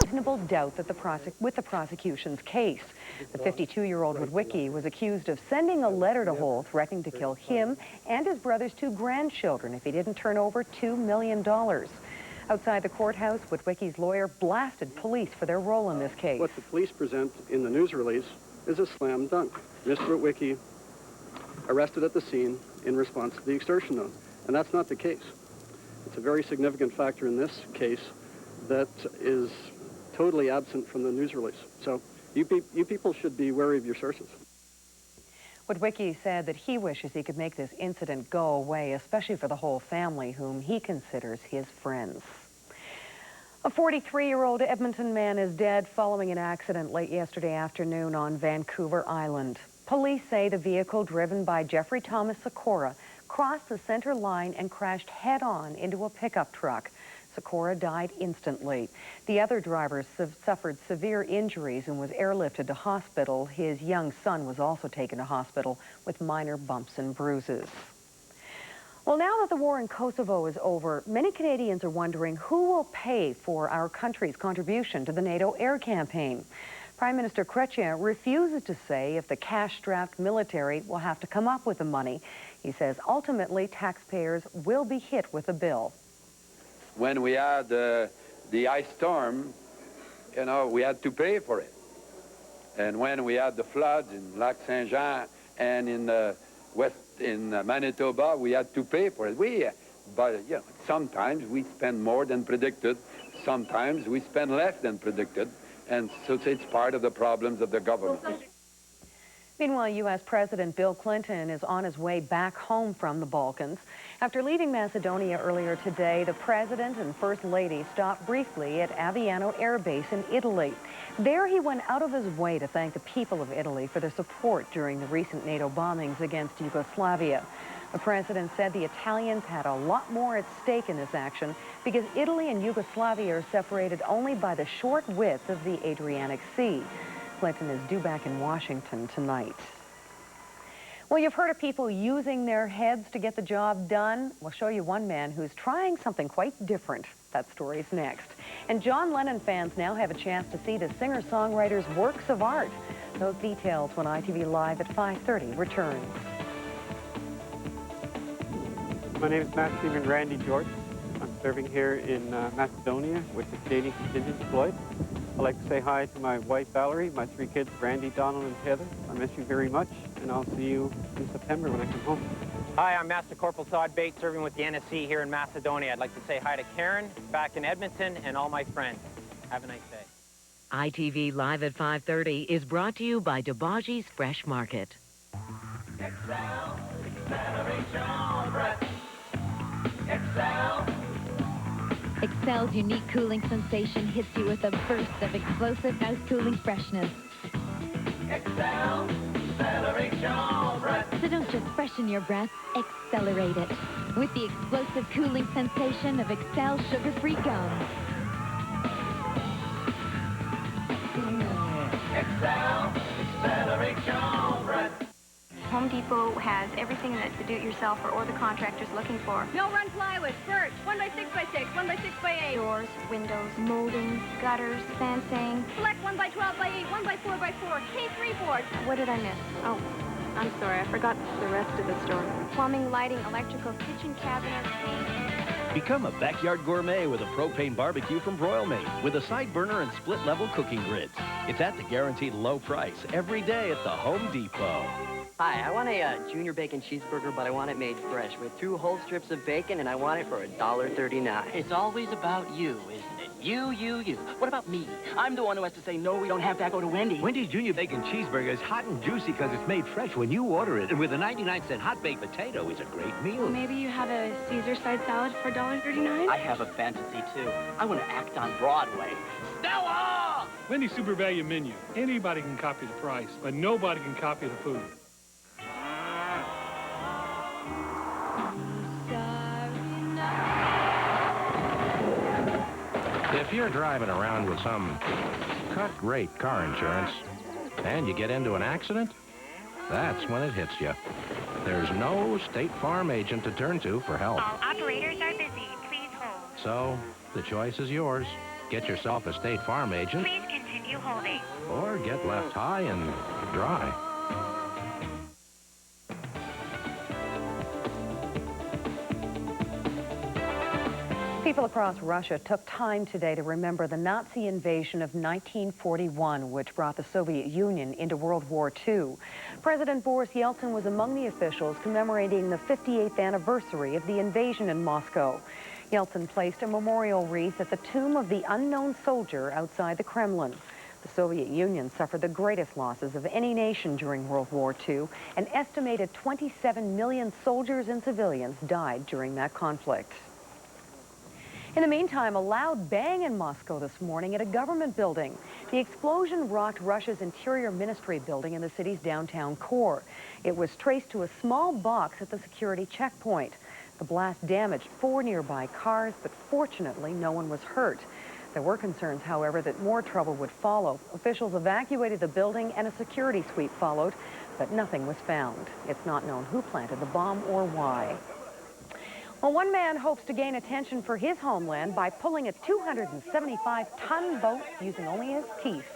Reasonable doubt that with the prosecution's case. The 52-year-old Witwicky was accused of sending a letter to Hull threatening to kill him and his brother's 2 grandchildren if he didn't turn over $2 million. Outside the courthouse, Witwicky's lawyer blasted police for their role in this case. What the police present in the news release is a slam dunk. Mr. Witwicky arrested at the scene in response to the extortion note, and that's not the case. It's a very significant factor in this case that is totally absent from the news release. So you people should be wary of your sources. Witwicky said that he wishes he could make this incident go away, especially for the whole family, whom he considers his friends. A 43-year-old Edmonton man is dead following an accident late yesterday afternoon on Vancouver Island. Police say the vehicle driven by Jeffrey Thomas Sikora crossed the center line and crashed head-on into a pickup truck. Sikora died instantly. The other driver suffered severe injuries and was airlifted to hospital. His young son was also taken to hospital with minor bumps and bruises. Well, now that the war in Kosovo is over, many Canadians are wondering who will pay for our country's contribution to the NATO air campaign. Prime Minister Chrétien refuses to say if the cash-strapped military will have to come up with the money. He says ultimately taxpayers will be hit with a bill. When we had the ice storm, you know, we had to pay for it. And when we had the floods in Lac Saint-Jean and in Manitoba, we had to pay for it. But you know, sometimes we spend more than predicted. Sometimes we spend less than predicted. And so it's part of the problems of the government. Meanwhile, U.S. President Bill Clinton is on his way back home from the Balkans. After leaving Macedonia earlier today, the President and First Lady stopped briefly at Aviano Air Base in Italy. There he went out of his way to thank the people of Italy for their support during the recent NATO bombings against Yugoslavia. The President said the Italians had a lot more at stake in this action because Italy and Yugoslavia are separated only by the short width of the Adriatic Sea. Clinton is due back in Washington tonight. Well, you've heard of people using their heads to get the job done. We'll show you one man who's trying something quite different. That story's next. And John Lennon fans now have a chance to see the singer-songwriter's works of art. Those details when iTV Live at 5:30 returns. My name is Master Sergeant Randy George. I'm serving here in Macedonia with the Canadian contingent deployed. I'd like to say hi to my wife, Valerie, my 3 kids, Randy, Donald, and Heather. I miss you very much, and I'll see you in September when I come home. Hi, I'm Master Corporal Todd Bates, serving with the NSC here in Macedonia. I'd like to say hi to Karen, back in Edmonton, and all my friends. Have a nice day. iTV Live at 5:30 is brought to you by DeBaji's Fresh Market. Excel, acceleration, breath. Excel. Excel's unique cooling sensation hits you with a burst of explosive house-cooling freshness. Excel, acceleration, breath. So don't just freshen your breath, accelerate it with the explosive cooling sensation of Excel sugar-free gum. Excel, acceleration, breath. Home Depot has everything that the do-it-yourselfer or the contractor's looking for. No run plywood, birch, 1x6x6, 1x6x8. Doors, windows, molding, gutters, fencing. Select 1x12x8, 1x4x4, K3 boards. What did I miss? Oh, I'm sorry, I forgot the rest of the store. Plumbing, lighting, electrical, kitchen cabinets. Become a backyard gourmet with a propane barbecue from Broil Mate with a side burner and split-level cooking grids. It's at the guaranteed low price every day at the Home Depot. Hi, I want a junior bacon cheeseburger, but I want it made fresh with 2 whole strips of bacon, and I want it for $1.39. It's always about you, isn't it? You. What about me? I'm the one who has to say, no, we don't have to go to Wendy's. Wendy's Junior Bacon Cheeseburger is hot and juicy because it's made fresh when you order it. And with a 99-cent hot baked potato, it's a great meal. Well, maybe you have a Caesar side salad for $1.39? I have a fantasy, too. I want to act on Broadway. Stella! Wendy's Super Value Menu. Anybody can copy the price, but nobody can copy the food. If you're driving around with some cut-rate car insurance and you get into an accident, that's when it hits you. There's no State Farm agent to turn to for help. All operators are busy. Please hold. So, the choice is yours. Get yourself a State Farm agent. Please continue holding. Or get left high and dry. People across Russia took time today to remember the Nazi invasion of 1941, which brought the Soviet Union into World War II. President Boris Yeltsin was among the officials commemorating the 58th anniversary of the invasion in Moscow. Yeltsin placed a memorial wreath at the tomb of the unknown soldier outside the Kremlin. The Soviet Union suffered the greatest losses of any nation during World War II. An estimated 27 million soldiers and civilians died during that conflict. In the meantime, a loud bang in Moscow this morning at a government building. The explosion rocked Russia's Interior Ministry building in the city's downtown core. It was traced to a small box at the security checkpoint. The blast damaged 4 nearby cars, but fortunately no one was hurt. There were concerns, however, that more trouble would follow. Officials evacuated the building and a security sweep followed, but nothing was found. It's not known who planted the bomb or why. Well, one man hopes to gain attention for his homeland by pulling a 275-ton boat using only his teeth.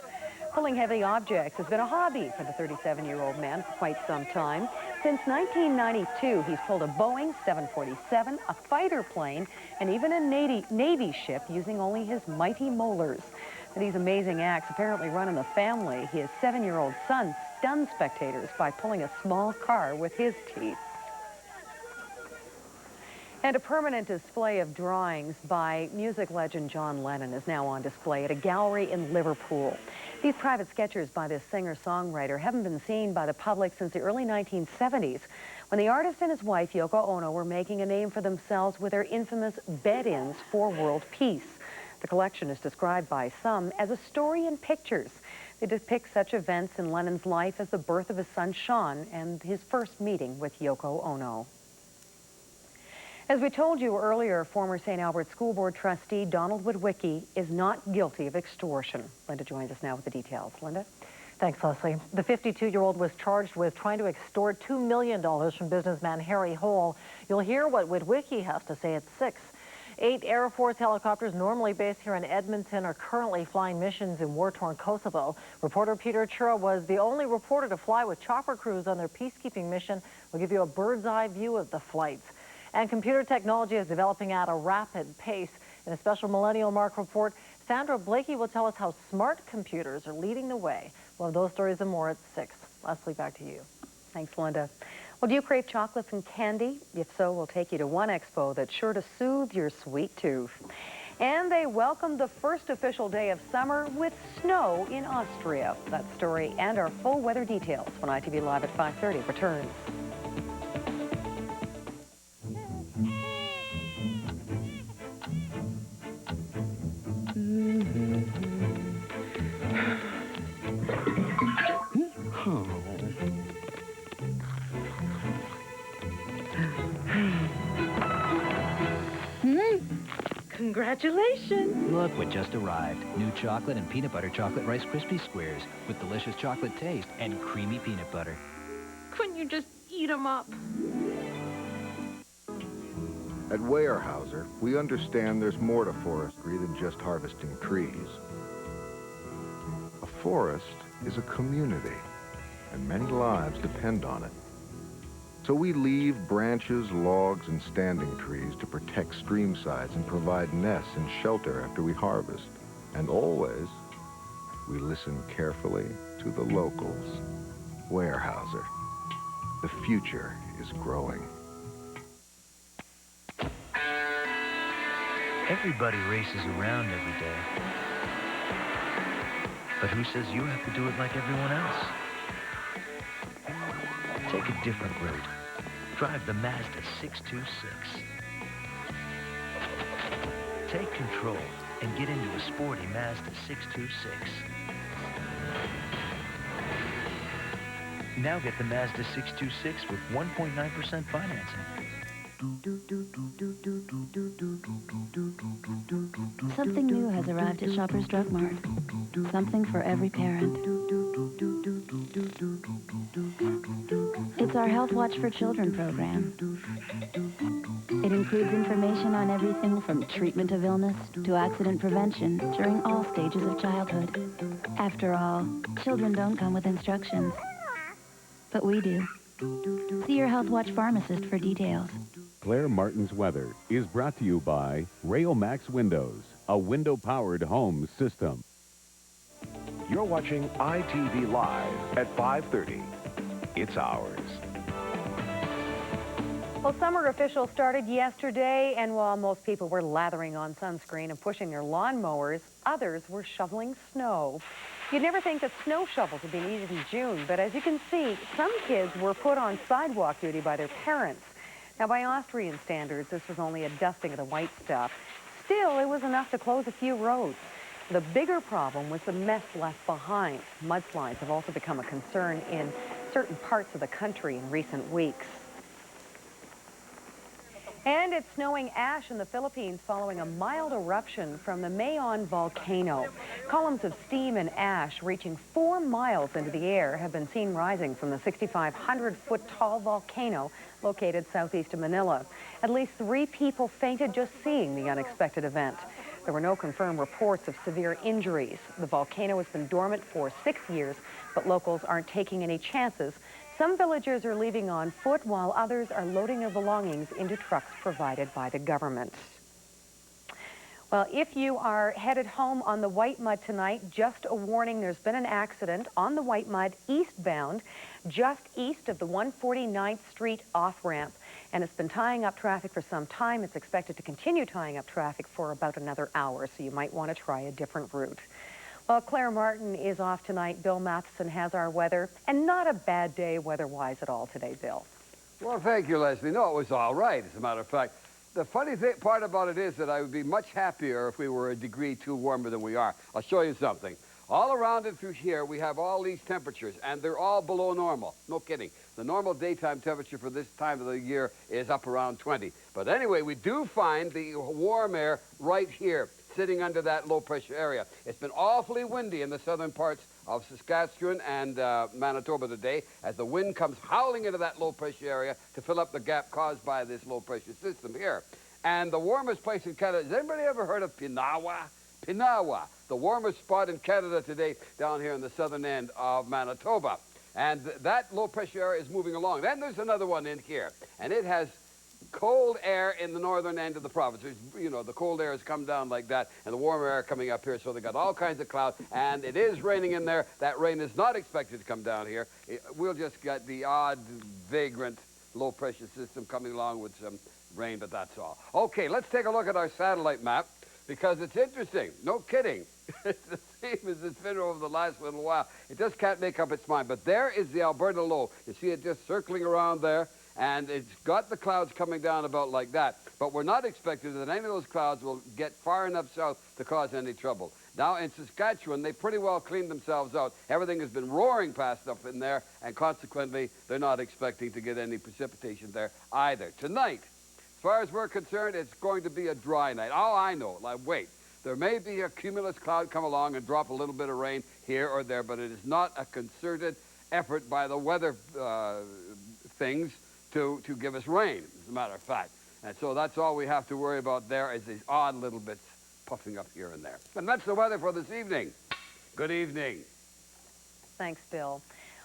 Pulling heavy objects has been a hobby for the 37-year-old man for quite some time. Since 1992, he's pulled a Boeing 747, a fighter plane, and even a Navy ship using only his mighty molars. These amazing acts apparently run in the family. His 7-year-old son stunned spectators by pulling a small car with his teeth. And a permanent display of drawings by music legend John Lennon is now on display at a gallery in Liverpool. These private sketches by this singer-songwriter haven't been seen by the public since the early 1970s, when the artist and his wife, Yoko Ono, were making a name for themselves with their infamous bed-ins for world peace. The collection is described by some as a story in pictures. They depict such events in Lennon's life as the birth of his son, Sean, and his first meeting with Yoko Ono. As we told you earlier, former St. Albert School Board trustee Donald Witwicky is not guilty of extortion. Linda joins us now with the details. Linda? Thanks, Leslie. The 52-year-old was charged with trying to extort $2 million from businessman Harry Hole. You'll hear what Witwicky has to say at 6. 8 Air Force helicopters normally based here in Edmonton are currently flying missions in war-torn Kosovo. Reporter Peter Chura was the only reporter to fly with chopper crews on their peacekeeping mission. We'll give you a bird's-eye view of the flights. And computer technology is developing at a rapid pace. In a special Millennial Mark report, Sandra Blakey will tell us how smart computers are leading the way. We'll have those stories and more at 6. Leslie, back to you. Thanks, Linda. Well, do you crave chocolates and candy? If so, we'll take you to one expo that's sure to soothe your sweet tooth. And they welcomed the first official day of summer with snow in Austria. That story and our full weather details when ITV Live at 5:30 returns. Congratulations. Look what just arrived. New chocolate and peanut butter chocolate Rice Krispie Squares with delicious chocolate taste and creamy peanut butter. Couldn't you just eat them up? At Weyerhaeuser, we understand there's more to forestry than just harvesting trees. A forest is a community, and many lives depend on it. So we leave branches, logs, and standing trees to protect stream sides and provide nests and shelter after we harvest. And always, we listen carefully to the locals. Weyerhaeuser. The future is growing. Everybody races around every day. But who says you have to do it like everyone else? Take a different route. Drive the Mazda 626. Take control and get into a sporty Mazda 626. Now get the Mazda 626 with 1.9% financing. Something new has arrived at Shoppers Drug Mart. Something for every parent. It's our Health Watch for Children program. It includes information on everything from treatment of illness to accident prevention during all stages of childhood. After all, children don't come with instructions, but we do. See your Health Watch pharmacist for details. Claire Martin's Weather is brought to you by Rayomax Windows, a window-powered home system. You're watching iTV Live at 5:30. It's ours. Well, summer officials started yesterday, and while most people were lathering on sunscreen and pushing their lawnmowers, others were shoveling snow. You'd never think that snow shovels would be needed in June, but as you can see, some kids were put on sidewalk duty by their parents. Now, by Austrian standards, this was only a dusting of the white stuff. Still, it was enough to close a few roads. The bigger problem was the mess left behind. Mudslides have also become a concern in certain parts of the country in recent weeks. And it's snowing ash in the Philippines following a mild eruption from the Mayon volcano. Columns of steam and ash reaching 4 miles into the air have been seen rising from the 6,500-foot-tall volcano located southeast of Manila. At least 3 people fainted just seeing the unexpected event. There were no confirmed reports of severe injuries. The volcano has been dormant for 6 years, but locals aren't taking any chances. Some villagers are leaving on foot, while others are loading their belongings into trucks provided by the government. Well, if you are headed home on the White Mud tonight, just a warning, there's been an accident on the White Mud eastbound, just east of the 149th Street off-ramp, and it's been tying up traffic for some time. It's expected to continue tying up traffic for about another hour, so you might want to try a different route. Well, Claire Martin is off tonight. Bill Matheson has our weather, and not a bad day weather-wise at all today, Bill. Well, thank you, Leslie. No, it was all right, as a matter of fact. The funny part about it is that I would be much happier if we were a degree too warmer than we are. I'll show you something. All around and through here, we have all these temperatures, and they're all below normal. No kidding. The normal daytime temperature for this time of the year is up around 20. But anyway, we do find the warm air right here, sitting under that low-pressure area. It's been awfully windy in the southern parts of Saskatchewan and Manitoba today, as the wind comes howling into that low-pressure area to fill up the gap caused by this low-pressure system here. And the warmest place in Canada, has anybody ever heard of Pinawa? Pinawa, the warmest spot in Canada today, down here in the southern end of Manitoba. And that low-pressure area is moving along. Then there's another one in here, and it has cold air in the northern end of the province. You know, the cold air has come down like that, and the warmer air coming up here, so they got all kinds of clouds, and it is raining in there. That rain is not expected to come down here. We'll just get the odd, vagrant low-pressure system coming along with some rain, but that's all. Okay, let's take a look at our satellite map, because it's interesting. No kidding. It's the same as it's been over the last little while. It just can't make up its mind. But there is the Alberta low. You see it just circling around there, and it's got the clouds coming down about like that. But we're not expecting that any of those clouds will get far enough south to cause any trouble. Now, in Saskatchewan, they pretty well cleaned themselves out. Everything has been roaring past up in there, and consequently, they're not expecting to get any precipitation there either. Tonight, as far as we're concerned, it's going to be a dry night. Oh, I know. Like, wait. There may be a cumulus cloud come along and drop a little bit of rain here or there, but it is not a concerted effort by the weather things to give us rain, as a matter of fact. And so that's all we have to worry about there, is these odd little bits puffing up here and there. And that's the weather for this evening. Good evening. Thanks, Bill.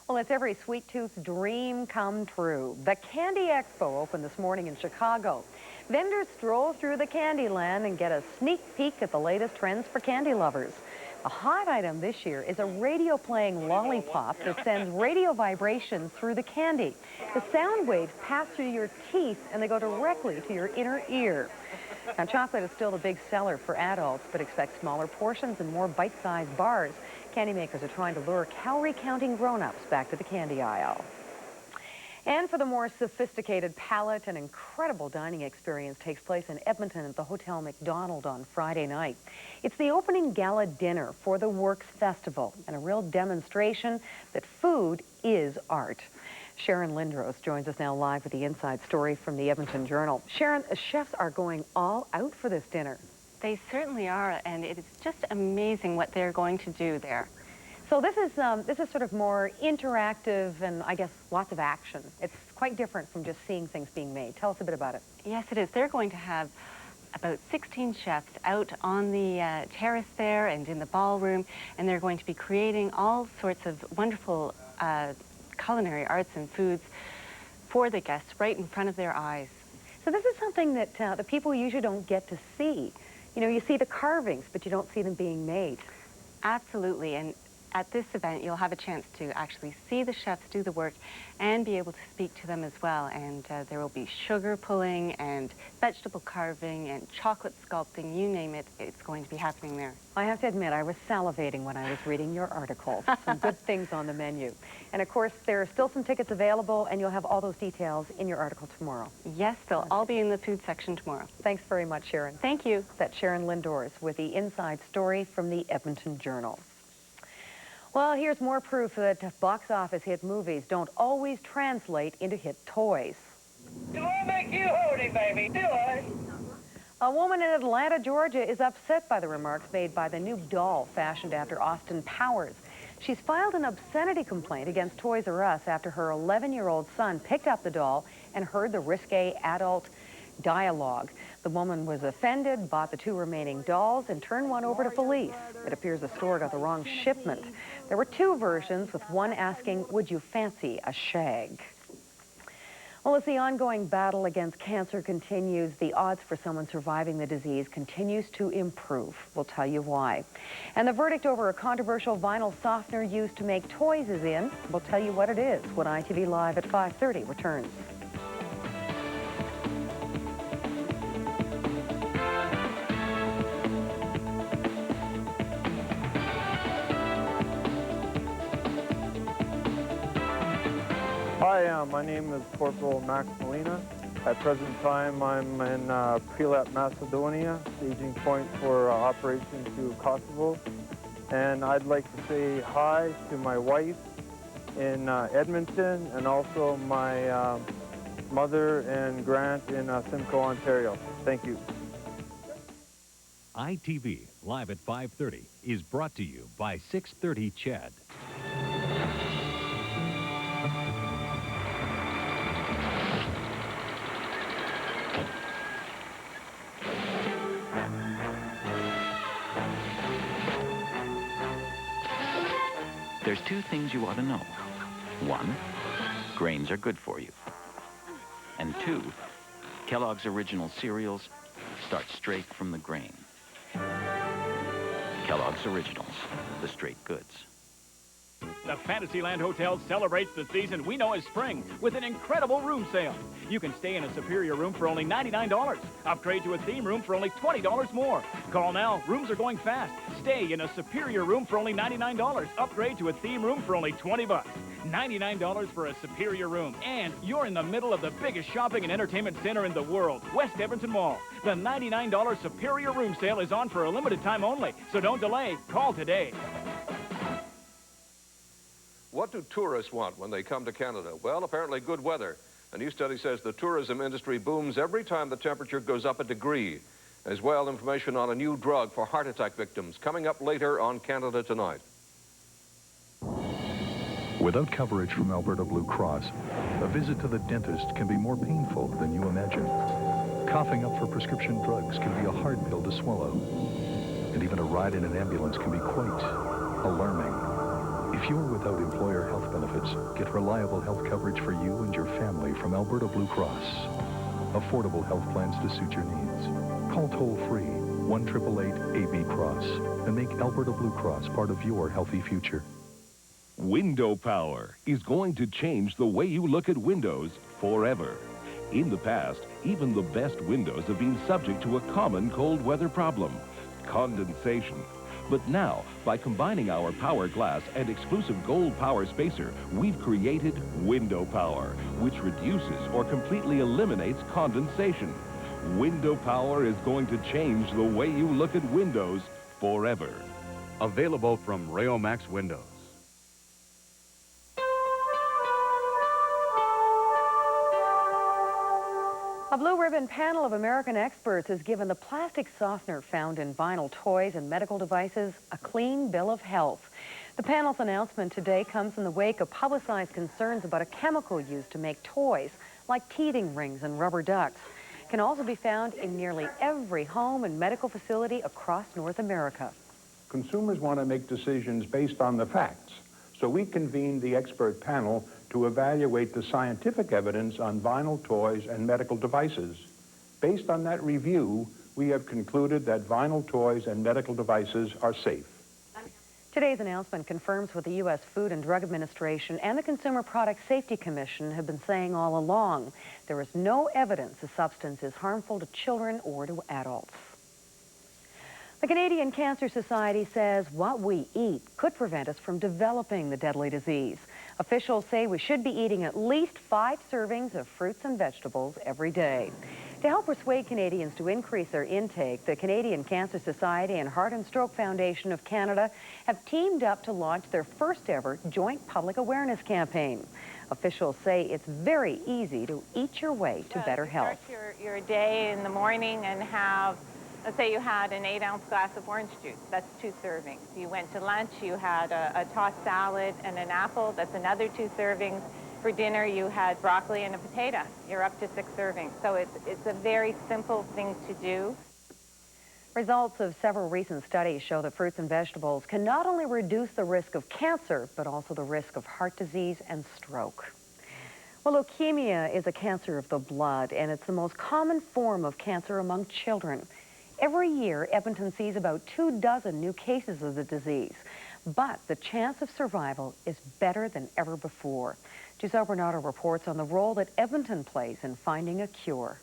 Well, it's every sweet tooth's dream come true. The Candy Expo opened this morning in Chicago. Vendors stroll through the candy land and get a sneak peek at the latest trends for candy lovers. A hot item this year is a radio-playing lollipop that sends radio vibrations through the candy. The sound waves pass through your teeth and they go directly to your inner ear. Now, chocolate is still the big seller for adults, but expect smaller portions and more bite-sized bars. Candy makers are trying to lure calorie-counting grown-ups back to the candy aisle. And for the more sophisticated palate, an incredible dining experience takes place in Edmonton at the Hotel McDonald on Friday night. It's the opening gala dinner for the Works Festival and a real demonstration that food is art. Sharon Lindros joins us now live with the inside story from the Edmonton Journal. Sharon, chefs are going all out for this dinner. They certainly are, and it is just amazing what they're going to do there. So this is sort of more interactive and, I guess, lots of action. It's quite different from just seeing things being made. Tell us a bit about it. Yes, it is. They're going to have about 16 chefs out on the terrace there and in the ballroom, and they're going to be creating all sorts of wonderful culinary arts and foods for the guests right in front of their eyes. So this is something that the people usually don't get to see. You know, you see the carvings, but you don't see them being made. Absolutely, and at this event, you'll have a chance to actually see the chefs do the work and be able to speak to them as well. And there will be sugar pulling and vegetable carving and chocolate sculpting, you name it, it's going to be happening there. I have to admit, I was salivating when I was reading your article. Some good things on the menu. And of course, there are still some tickets available, and you'll have all those details in your article tomorrow. Yes, they'll all be in the food section tomorrow. Thanks very much, Sharon. Thank you. That's Sharon Lindors with the inside story from the Edmonton Journal. Well, here's more proof that box office hit movies don't always translate into hit toys. Do I make you holy, baby? Do I? A woman in Atlanta, Georgia, is upset by the remarks made by the new doll fashioned after Austin Powers. She's filed an obscenity complaint against Toys R Us after her 11-year-old son picked up the doll and heard the risque adult dialogue. The woman was offended, bought the 2 remaining dolls, and turned one over to police. It appears the store got the wrong shipment. There were 2 versions, with one asking, "Would you fancy a shag?" Well, as the ongoing battle against cancer continues, the odds for someone surviving the disease continues to improve. We'll tell you why. And the verdict over a controversial vinyl softener used to make toys is in. We'll tell you what it is when ITV Live at 5:30 returns. Hi, my name is Corporal Max Molina. At present time, I'm in Prelat, Macedonia, staging point for operation to Kosovo. And I'd like to say hi to my wife in Edmonton and also my mother and Grant in Simcoe, Ontario. Thank you. ITV Live at 5:30 is brought to you by 630 Chad. There's 2 things you ought to know. 1, grains are good for you. And 2, Kellogg's original cereals start straight from the grain. Kellogg's Originals, the straight goods. The Fantasyland Hotel celebrates the season we know as spring with an incredible room sale. You can stay in a superior room for only $99. Upgrade to a theme room for only $20 more. Call now. Rooms are going fast. Stay in a superior room for only $99. Upgrade to a theme room for only $20. $99 for a superior room. And you're in the middle of the biggest shopping and entertainment center in the world, West Edmonton Mall. The $99 superior room sale is on for a limited time only. So don't delay. Call today. What do tourists want when they come to Canada? Well, apparently good weather. A new study says the tourism industry booms every time the temperature goes up a degree. As well, information on a new drug for heart attack victims coming up later on Canada Tonight. Without coverage from Alberta Blue Cross, a visit to the dentist can be more painful than you imagine. Coughing up for prescription drugs can be a hard pill to swallow. And even a ride in an ambulance can be quite alarming. If you're without employer health benefits, get reliable health coverage for you and your family from Alberta Blue Cross. Affordable health plans to suit your needs. Call toll-free 1-888-AB-CROSS and make Alberta Blue Cross part of your healthy future. Window Power is going to change the way you look at windows forever. In the past, even the best windows have been subject to a common cold weather problem, condensation. But now, by combining our Power Glass and exclusive Gold Power Spacer, we've created Window Power, which reduces or completely eliminates condensation. Window Power is going to change the way you look at windows forever. Available from Rayomax Windows. A blue ribbon panel of American experts has given the plastic softener found in vinyl toys and medical devices a clean bill of health. The panel's announcement today comes in the wake of publicized concerns about a chemical used to make toys like teething rings and rubber ducks. It can also be found in nearly every home and medical facility across North America. Consumers want to make decisions based on the facts, so we convened the expert panel to evaluate the scientific evidence on vinyl toys and medical devices. Based on that review, we have concluded that vinyl toys and medical devices are safe. Today's announcement confirms what the U.S. Food and Drug Administration and the Consumer Product Safety Commission have been saying all along. There is no evidence the substance is harmful to children or to adults. The Canadian Cancer Society says what we eat could prevent us from developing the deadly disease. Officials say we should be eating at least 5 servings of fruits and vegetables every day. To help persuade Canadians to increase their intake, the Canadian Cancer Society and Heart and Stroke Foundation of Canada have teamed up to launch their first ever joint public awareness campaign. Officials say it's very easy to eat your way to better health. Start your day in the morning and have, let's say you had an 8-ounce glass of orange juice, that's 2 servings. You went to lunch, you had a tossed salad and an apple, that's another 2 servings. For dinner, you had broccoli and a potato. You're up to 6 servings. So it's a very simple thing to do. Results of several recent studies show that fruits and vegetables can not only reduce the risk of cancer, but also the risk of heart disease and stroke. Well, leukemia is a cancer of the blood, and it's the most common form of cancer among children. Every year, Edmonton sees about 24 new cases of the disease, but the chance of survival is better than ever before. Giselle Bernardo reports on the role that Edmonton plays in finding a cure.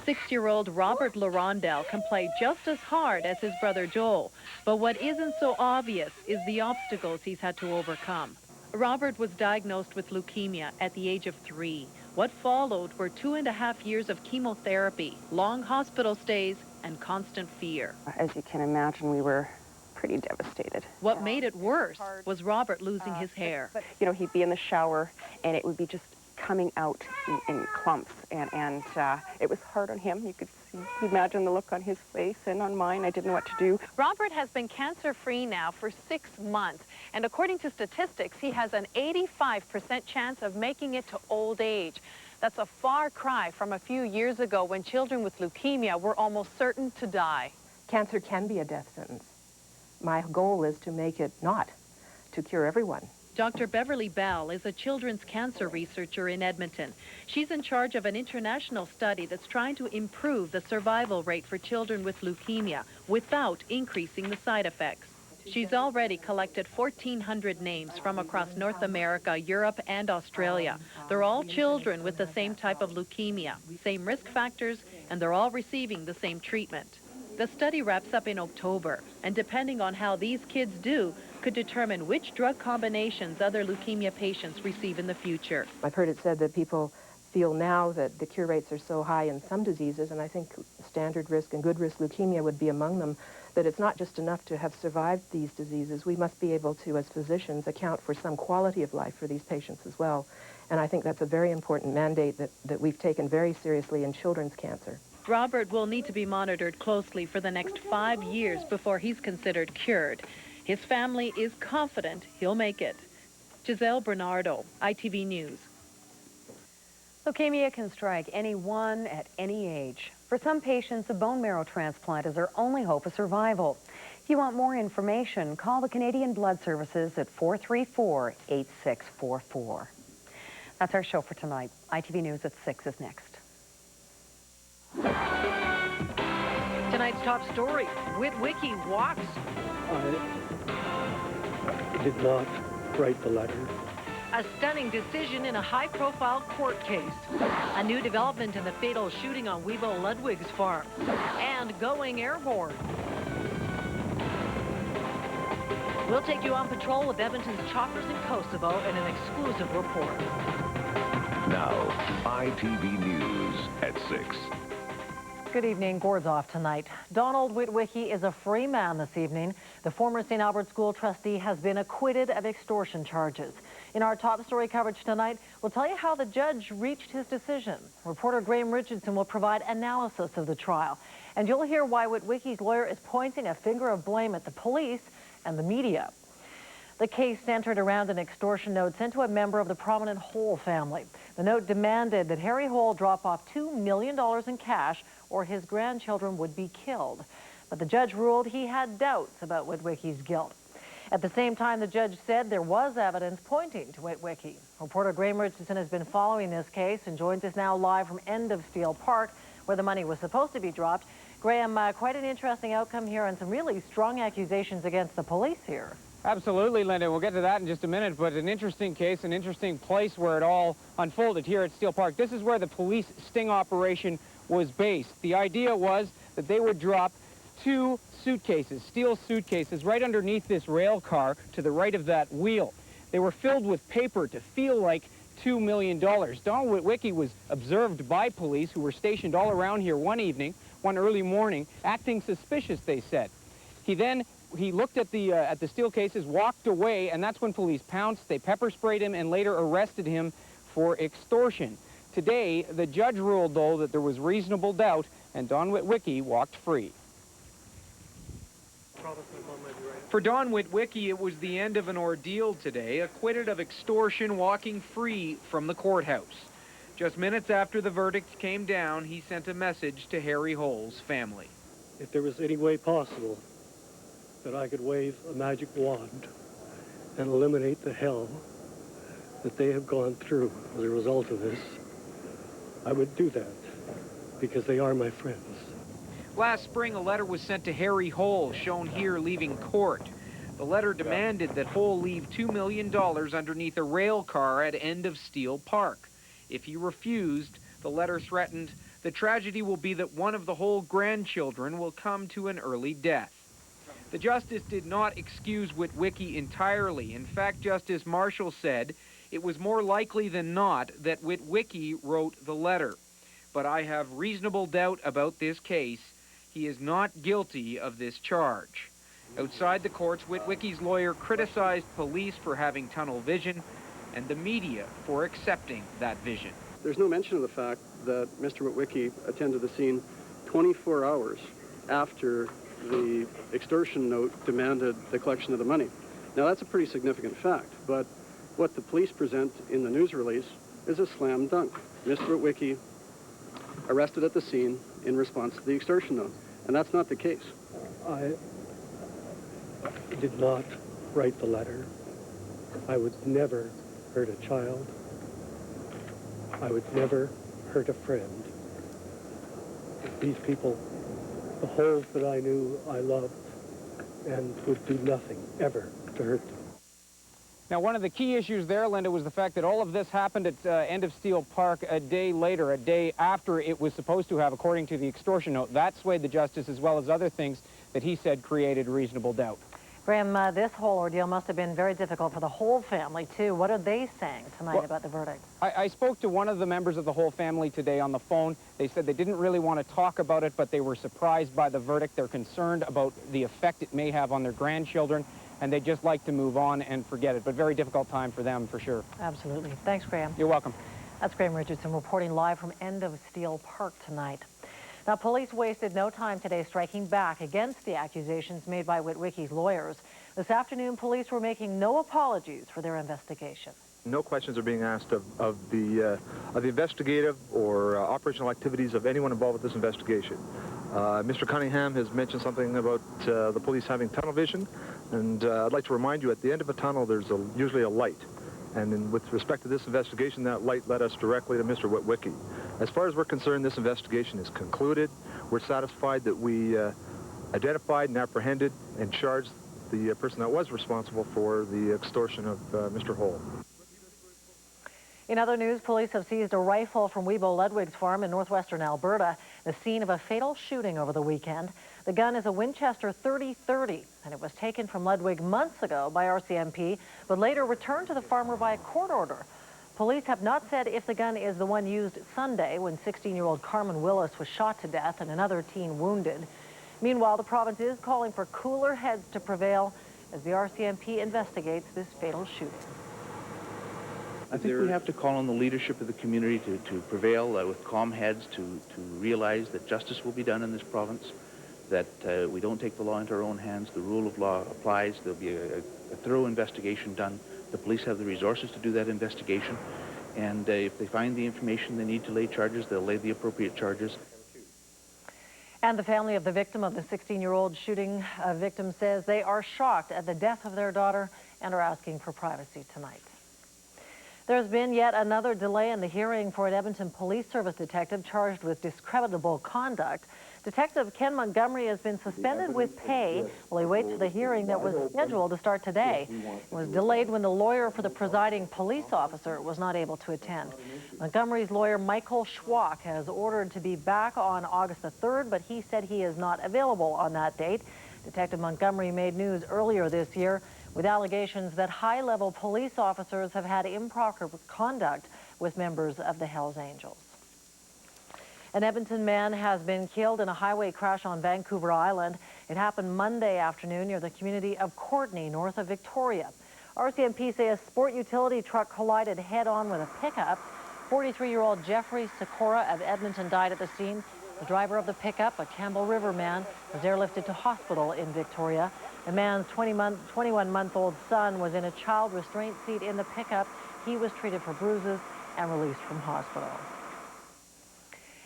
6-year-old Robert Larondel can play just as hard as his brother Joel, but what isn't so obvious is the obstacles he's had to overcome. Robert was diagnosed with leukemia at the age of 3. What followed were 2.5 years of chemotherapy, long hospital stays, and constant fear. As you can imagine, we were pretty devastated. What made it worse was Robert losing his hair. You know, he'd be in the shower and it would be just coming out in clumps, and it was hard on him. You could imagine the look on his face and on mine. I didn't know what to do. Robert has been cancer-free now for 6 months, and according to statistics, he has an 85% chance of making it to old age. That's a far cry from a few years ago when children with leukemia were almost certain to die. Cancer can be a death sentence. My goal is to make it not, to cure everyone. Dr. Beverly Bell is a children's cancer researcher in Edmonton. She's in charge of an international study that's trying to improve the survival rate for children with leukemia without increasing the side effects. She's already collected 1,400 names from across North America, Europe, and Australia. They're all children with the same type of leukemia, same risk factors, and they're all receiving the same treatment. The study wraps up in October, and depending on how these kids do, could determine which drug combinations other leukemia patients receive in the future. I've heard it said that people feel now that the cure rates are so high in some diseases, and I think standard risk and good risk leukemia would be among them, that it's not just enough to have survived these diseases. We must be able to, as physicians, account for some quality of life for these patients as well. And I think that's a very important mandate that we've taken very seriously in children's cancer. Robert will need to be monitored closely for the next 5 years before he's considered cured. His family is confident he'll make it. Giselle Bernardo, ITV News. Leukemia can strike anyone at any age. For some patients, a bone marrow transplant is their only hope of survival. If you want more information, call the Canadian Blood Services at 434-8644. That's our show for tonight. ITV News at 6 is next. Tonight's top story, Witwicky walks. I did not write the letter. A stunning decision in a high-profile court case. A new development in the fatal shooting on Weebo Ludwig's farm. And going airborne. We'll take you on patrol with Edmonton's choppers in Kosovo in an exclusive report. Now, ITV News at 6. Good evening. Gord's off tonight. Donald Witwicky is a free man this evening. The former St. Albert School trustee has been acquitted of extortion charges. In our top story coverage tonight, we'll tell you how the judge reached his decision. Reporter Graham Richardson will provide analysis of the trial. And you'll hear why Witwicky's lawyer is pointing a finger of blame at the police and the media. The case centered around an extortion note sent to a member of the prominent Hole family. The note demanded that Harry Hole drop off $2 million in cash or his grandchildren would be killed. But the judge ruled he had doubts about Witwicky's guilt. At the same time, the judge said there was evidence pointing to Witwicky. Reporter Graham Richardson has been following this case and joins us now live from End of Steel Park, where the money was supposed to be dropped. Graham, quite an interesting outcome here and some really strong accusations against the police here. Absolutely, Linda. We'll get to that in just a minute, but an interesting case, an interesting place where it all unfolded here at Steel Park. This is where the police sting operation was based. The idea was that they would drop 2 suitcases, steel suitcases, right underneath this rail car to the right of that wheel. They were filled with paper to feel like $2 million. Donald Witwicky was observed by police who were stationed all around here one evening, one early morning, acting suspicious, they said. He looked at the steel cases, walked away, and that's when police pounced. They pepper sprayed him and later arrested him for extortion. Today, the judge ruled, though, that there was reasonable doubt, and Don Witwicky walked free. For Don Witwicky, it was the end of an ordeal today, acquitted of extortion, walking free from the courthouse. Just minutes after the verdict came down, he sent a message to Harry Hole's family. If there was any way possible that I could wave a magic wand and eliminate the hell that they have gone through as a result of this, I would do that, because they are my friends. Last spring, a letter was sent to Harry Hole, shown here leaving court. The letter demanded that Hole leave $2 million underneath a rail car at End of Steel Park. If he refused, the letter threatened, the tragedy will be that one of the Hole grandchildren will come to an early death. The justice did not excuse Witwicky entirely. In fact, Justice Marshall said it was more likely than not that Witwicky wrote the letter. But I have reasonable doubt about this case. He is not guilty of this charge. Outside the courts, Witwicky's lawyer criticized police for having tunnel vision and the media for accepting that vision. There's no mention of the fact that Mr. Witwicky attended the scene 24 hours after the extortion note demanded the collection of the money. Now, that's a pretty significant fact, but what the police present in the news release is a slam dunk. Mr. Witwicky arrested at the scene in response to the extortion note, and that's not the case. I did not write the letter. I would never hurt a child. I would never hurt a friend. These people, the Holes that I knew, I loved, and would do nothing ever to hurt them. Now, one of the key issues there, Linda, was the fact that all of this happened at End of Steel Park a day later, a day after it was supposed to have, according to the extortion note. That swayed the justice, as well as other things that he said created reasonable doubt. Graham, this whole ordeal must have been very difficult for the Hole family, too. What are they saying tonight about the verdict? I spoke to one of the members of the Hole family today on the phone. They said they didn't really want to talk about it, but they were surprised by the verdict. They're concerned about the effect it may have on their grandchildren, and they'd just like to move on and forget it. But very difficult time for them, for sure. Absolutely. Thanks, Graham. You're welcome. That's Graham Richardson reporting live from End of Steel Park tonight. Now, police wasted no time today striking back against the accusations made by Witwicky's lawyers. This afternoon, police were making no apologies for their investigation. No questions are being asked of the investigative or operational activities of anyone involved with this investigation. Mr. Cunningham has mentioned something about the police having tunnel vision, and I'd like to remind you, at the end of a tunnel, there's usually a light. And with respect to this investigation, that light led us directly to Mr. Witwicky. As far as we're concerned, this investigation is concluded. We're satisfied that we identified and apprehended and charged the person that was responsible for the extortion of Mr. Hole. In other news, police have seized a rifle from Webo Ludwig's farm in northwestern Alberta, the scene of a fatal shooting over the weekend. The gun is a Winchester .30-30, and it was taken from Ludwig months ago by RCMP, but later returned to the farmer by a court order. Police have not said if the gun is the one used Sunday when 16-year-old Carmen Willis was shot to death and another teen wounded. Meanwhile, the province is calling for cooler heads to prevail as the RCMP investigates this fatal shooting. I think we have to call on the leadership of the community to prevail with calm heads to realize that justice will be done in this province, that we don't take the law into our own hands. The rule of law applies. There'll be a thorough investigation done. The police have the resources to do that investigation. And if they find the information they need to lay charges, they'll lay the appropriate charges. And the family of the victim of the 16-year-old shooting victim says they are shocked at the death of their daughter and are asking for privacy tonight. There's been yet another delay in the hearing for an Edmonton Police Service detective charged with discreditable conduct. Detective Ken Montgomery has been suspended with pay while he waits for the hearing that was scheduled to start today. It was delayed when the lawyer for the presiding police officer was not able to attend. Montgomery's lawyer, Michael Schwach, has ordered to be back on August the 3rd, but he said he is not available on that date. Detective Montgomery made news earlier this year with allegations that high-level police officers have had improper conduct with members of the Hells Angels. An Edmonton man has been killed in a highway crash on Vancouver Island. It happened Monday afternoon near the community of Courtenay, north of Victoria. RCMP say a sport utility truck collided head-on with a pickup. 43-year-old Jeffrey Sikora of Edmonton died at the scene. The driver of the pickup, a Campbell River man, was airlifted to hospital in Victoria. The man's 21-month-old son was in a child restraint seat in the pickup. He was treated for bruises and released from hospital.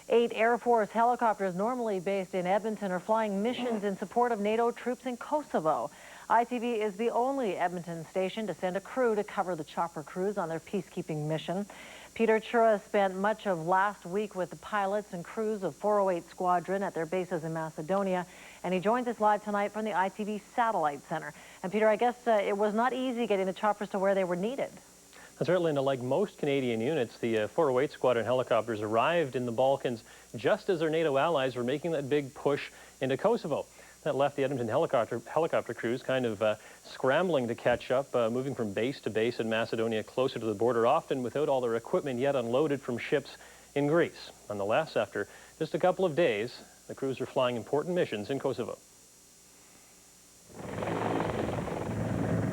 8 Air Force helicopters normally based in Edmonton are flying missions in support of NATO troops in Kosovo. iTV is the only Edmonton station to send a crew to cover the chopper crews on their peacekeeping mission. Peter Chura spent much of last week with the pilots and crews of 408 Squadron at their bases in Macedonia, and he joins us live tonight from the iTV Satellite Center. And Peter, I guess it was not easy getting the choppers to where they were needed. Certainly, and like most Canadian units, the 408 Squadron helicopters arrived in the Balkans just as their NATO allies were making that big push into Kosovo. That left the Edmonton helicopter crews kind of scrambling to catch up, moving from base to base in Macedonia closer to the border, often without all their equipment yet unloaded from ships in Greece. Nonetheless, after just a couple of days, the crews are flying important missions in Kosovo.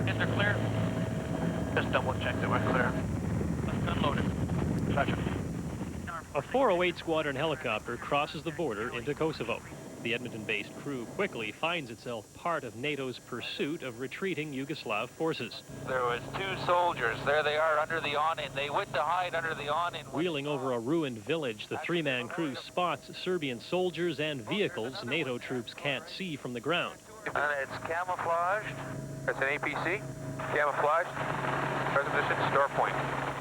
Is there clear? Just double check that we're clear. Unloaded. Roger. A 408 Squadron helicopter crosses the border into Kosovo. The Edmonton-based crew quickly finds itself part of NATO's pursuit of retreating Yugoslav forces. There was 2 soldiers. There they are under the awning. They went to hide under the awning. Wheeling over a ruined village, the 3-man crew spots Serbian soldiers and vehicles NATO troops can't see from the ground. And it's camouflaged. It's an APC. Camouflaged. Present position, store point.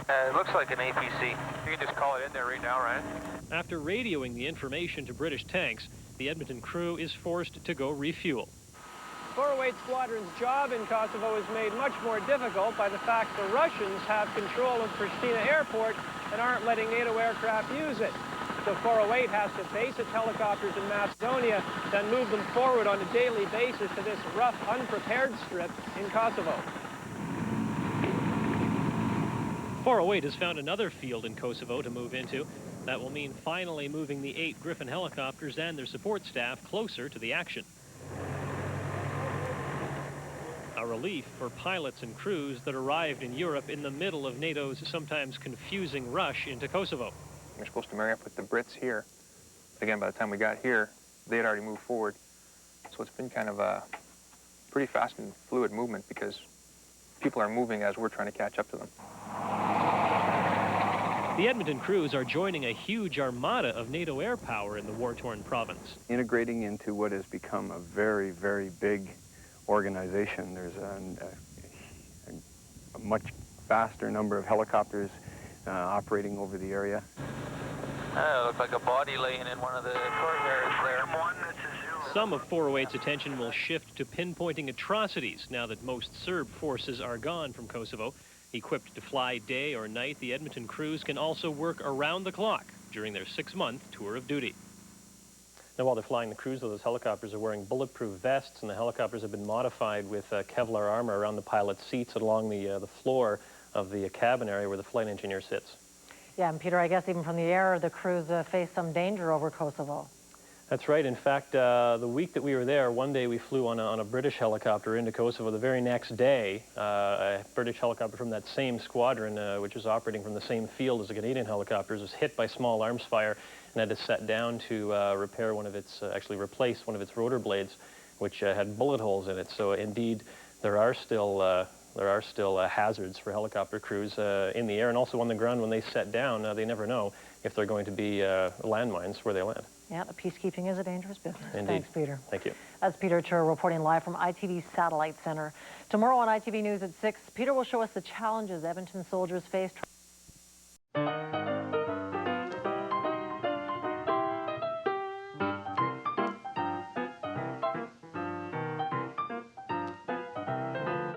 It looks like an APC. You can just call it in there right now, Ryan. After radioing the information to British tanks, the Edmonton crew is forced to go refuel. 408 Squadron's job in Kosovo is made much more difficult by the fact the Russians have control of Pristina Airport and aren't letting NATO aircraft use it. So 408 has to base its helicopters in Macedonia, then move them forward on a daily basis to this rough, unprepared strip in Kosovo. 408 has found another field in Kosovo to move into. That will mean finally moving the 8 Griffin helicopters and their support staff closer to the action. A relief for pilots and crews that arrived in Europe in the middle of NATO's sometimes confusing rush into Kosovo. We're supposed to marry up with the Brits here. But again, by the time we got here, they had already moved forward. So it's been kind of a pretty fast and fluid movement because people are moving as we're trying to catch up to them. The Edmonton crews are joining a huge armada of NATO air power in the war-torn province. Integrating into what has become a very, very big organization. There's a much faster number of helicopters operating over the area. It looks like a body laying in one of the courtyards there. Some of 408's attention will shift to pinpointing atrocities now that most Serb forces are gone from Kosovo. Equipped to fly day or night, the Edmonton crews can also work around the clock during their 6-month tour of duty. Now, while they're flying the crews, those helicopters are wearing bulletproof vests, and the helicopters have been modified with Kevlar armor around the pilot's seats and along the floor of the cabin area where the flight engineer sits. Yeah, and Peter, I guess even from the air, the crews face some danger over Kosovo. That's right. In fact, the week that we were there, one day we flew on a British helicopter into Kosovo. The very next day, a British helicopter from that same squadron, which is operating from the same field as the Canadian helicopters, was hit by small arms fire and had to set down to repair one of its, actually replace one of its rotor blades, which had bullet holes in it. So indeed, there are still hazards for helicopter crews in the air and also on the ground when they set down. They never know if they're going to be landmines where they land. Yeah, peacekeeping is a dangerous business. Indeed. Thanks, Peter. Thank you. That's Peter Chur reporting live from ITV Satellite Center. Tomorrow on ITV News at 6, Peter will show us the challenges Edmonton soldiers face